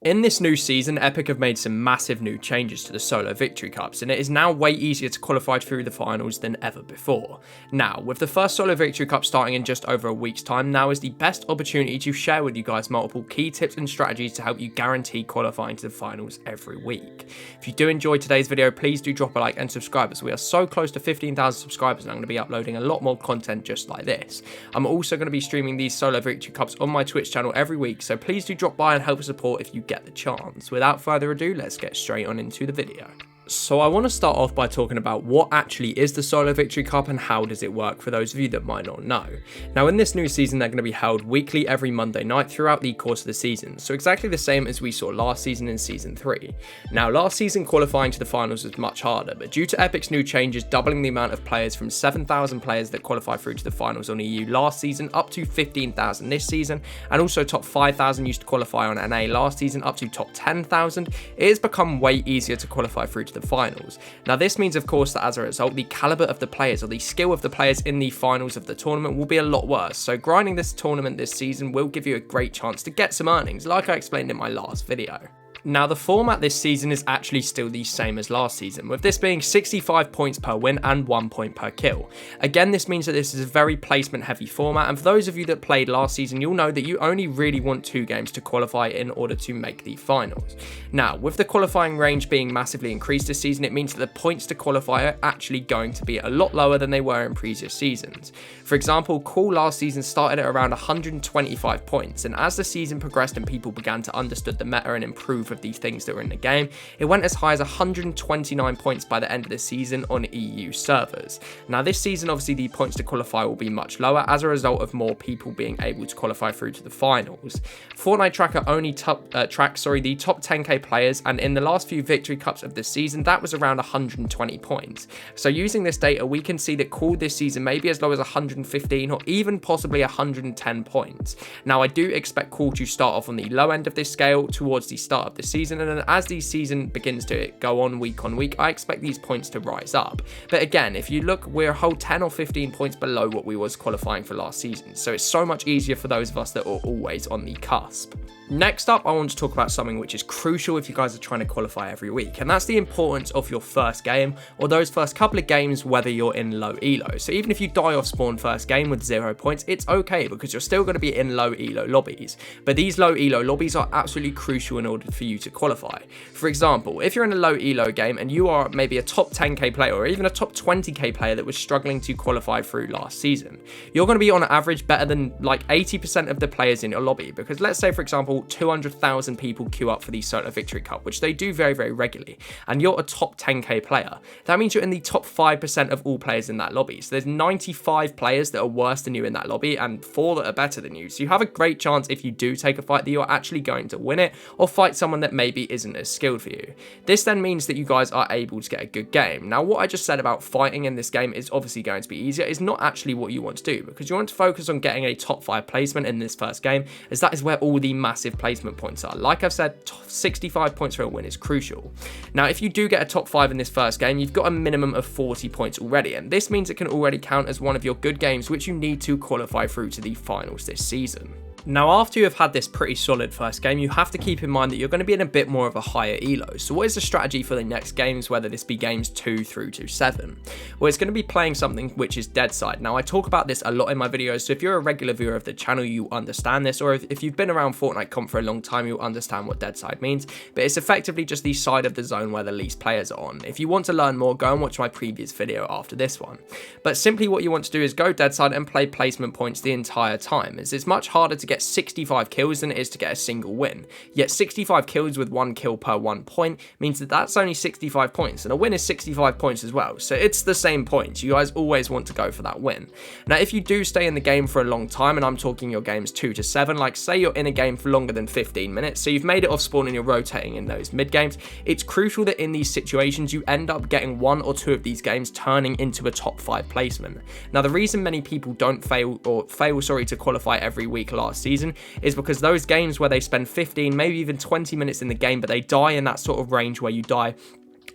In this new season, Epic have made some massive new changes to the solo victory cups, and it is now way easier to qualify through the finals than ever before. Now, with the first solo victory cup starting in just over a week's time, now is the best opportunity to share with you guys multiple key tips and strategies to help you guarantee qualifying to the finals every week. If you do enjoy today's video, please do drop a like and subscribe, as we are so close to 15,000 subscribers and I'm going to be uploading a lot more content just like this. I'm also going to be streaming these solo victory cups on my Twitch channel every week, so please do drop by and help support if you get the chance. Without further ado, let's get straight on into the video. So I want to start off by talking about what actually is the Solo Victory Cup and how does it work for those of you that might not know. Now in this new season, they're going to be held weekly every Monday night throughout the course of the season, so exactly the same as we saw last season in Season 3. Now last season qualifying to the finals was much harder, but due to Epic's new changes doubling the amount of players from 7,000 players that qualify through to the finals on EU last season up to 15,000 this season, and also top 5,000 used to qualify on NA last season up to top 10,000, it has become way easier to qualify through to the finals. Now this means of course that as a result the caliber of the players or the skill of the players in the finals of the tournament will be a lot worse, so grinding this tournament this season will give you a great chance to get some earnings like I explained in my last video. Now the format this season is actually still the same as last season, with this being 65 points per win and 1 point per kill. Again, this means that this is a very placement heavy format, and for those of you that played last season, you'll know that you only really want 2 games to qualify in order to make the finals. Now, with the qualifying range being massively increased this season, it means that the points to qualify are actually going to be a lot lower than they were in previous seasons. For example, Call last season started at around 125 points, and as the season progressed and people began to understand the meta and improve of these things that were in the game, it went as high as 129 points by the end of the season on EU servers. Now this season obviously the points to qualify will be much lower as a result of more people being able to qualify through to the finals. Fortnite tracker only tracks the top 10k players, and in the last few victory cups of this season that was around 120 points. So using this data we can see that Call this season may be as low as 115 or even possibly 110 points. Now I do expect Call to start off on the low end of this scale towards the start of the season, and then as the season begins to go on week, I expect these points to rise up. But again, if you look, we're a whole 10 or 15 points below what we was qualifying for last season, so it's so much easier for those of us that are always on the cusp. Next up, I want to talk about something which is crucial if you guys are trying to qualify every week, and that's the importance of your first game, or those first couple of games, whether you're in low elo. So even if you die off spawn first game with 0 points, it's okay because you're still going to be in low elo lobbies. But these low elo lobbies are absolutely crucial in order for you to qualify. For example, if you're in a low elo game and you are maybe a top 10k player or even a top 20k player that was struggling to qualify through last season, you're going to be on average better than like 80% of the players in your lobby, because let's say for example 200,000 people queue up for the Solo Victory Cup, which they do very, very regularly, and you're a top 10k player. That means you're in the top 5% of all players in that lobby. So there's 95 players that are worse than you in that lobby and 4 that are better than you. So you have a great chance if you do take a fight that you're actually going to win it or fight someone that maybe isn't as skilled for you. This then means that you guys are able to get a good game. Now what I just said about fighting in this game is obviously going to be easier is not actually what you want to do, because you want to focus on getting a top 5 placement in this first game, as that is where all the massive placement points are. Like I've said, 65 points for a win is crucial. Now if you do get a top 5 in this first game, you've got a minimum of 40 points already, and this means it can already count as one of your good games which you need to qualify through to the finals this season. Now after you have had this pretty solid first game, you have to keep in mind that you're going to be in a bit more of a higher elo. So what is the strategy for the next games, whether this be games 2 through to 7? Well, it's going to be playing something which is dead side. Now I talk about this a lot in my videos, so if you're a regular viewer of the channel you understand this, or if you've been around Fortnite comp for a long time you'll understand what dead side means, but it's effectively just the side of the zone where the least players are on. If you want to learn more, go and watch my previous video after this one. But simply what you want to do is go dead side and play placement points the entire time, as it's much harder to get 65 kills than it is to get a single win. Yet 65 kills with 1 kill per 1 point means that that's only 65 points, and a win is 65 points as well, so it's the same points. You guys always want to go for that win. Now if you do stay in the game for a long time, and I'm talking your games 2 to 7, like say you're in a game for longer than 15 minutes, so you've made it off spawn and you're rotating in those mid games, it's crucial that in these situations you end up getting 1 or 2 of these games turning into a top 5 placement. Now the reason many people don't fail to qualify every week last season is because those games where they spend 15, maybe even 20 minutes in the game, but they die in that sort of range where you die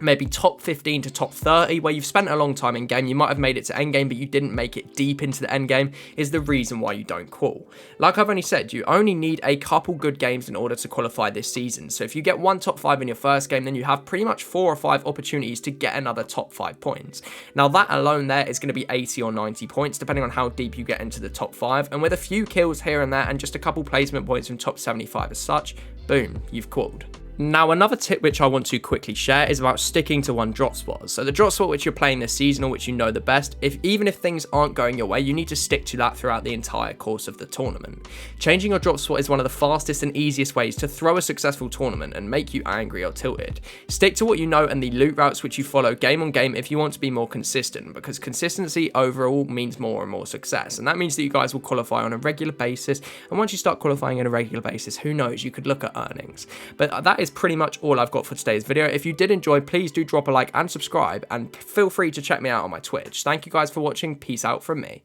maybe top 15 to top 30, where you've spent a long time in game, you might have made it to end game, but you didn't make it deep into the end game, is the reason why you don't qual. Like I've only said, you only need a couple good games in order to qualify this season. So if you get one top 5 in your first game, then you have pretty much 4 or 5 opportunities to get another top 5 points. Now that alone there is going to be 80 or 90 points, depending on how deep you get into the top 5, and with a few kills here and there and just a couple placement points from top 75 as such, boom, you've qualled. Now, another tip which I want to quickly share is about sticking to one drop spot. So the drop spot which you're playing this season, or which you know the best, even if things aren't going your way, you need to stick to that throughout the entire course of the tournament. Changing your drop spot is one of the fastest and easiest ways to throw a successful tournament and make you angry or tilted. Stick to what you know and the loot routes which you follow game on game if you want to be more consistent, because consistency overall means more and more success, and that means that you guys will qualify on a regular basis, and once you start qualifying on a regular basis, who knows, you could look at earnings. But that is pretty much all I've got for today's video. If you did enjoy, please do drop a like and subscribe, and feel free to check me out on my Twitch. Thank you guys for watching. Peace out from me.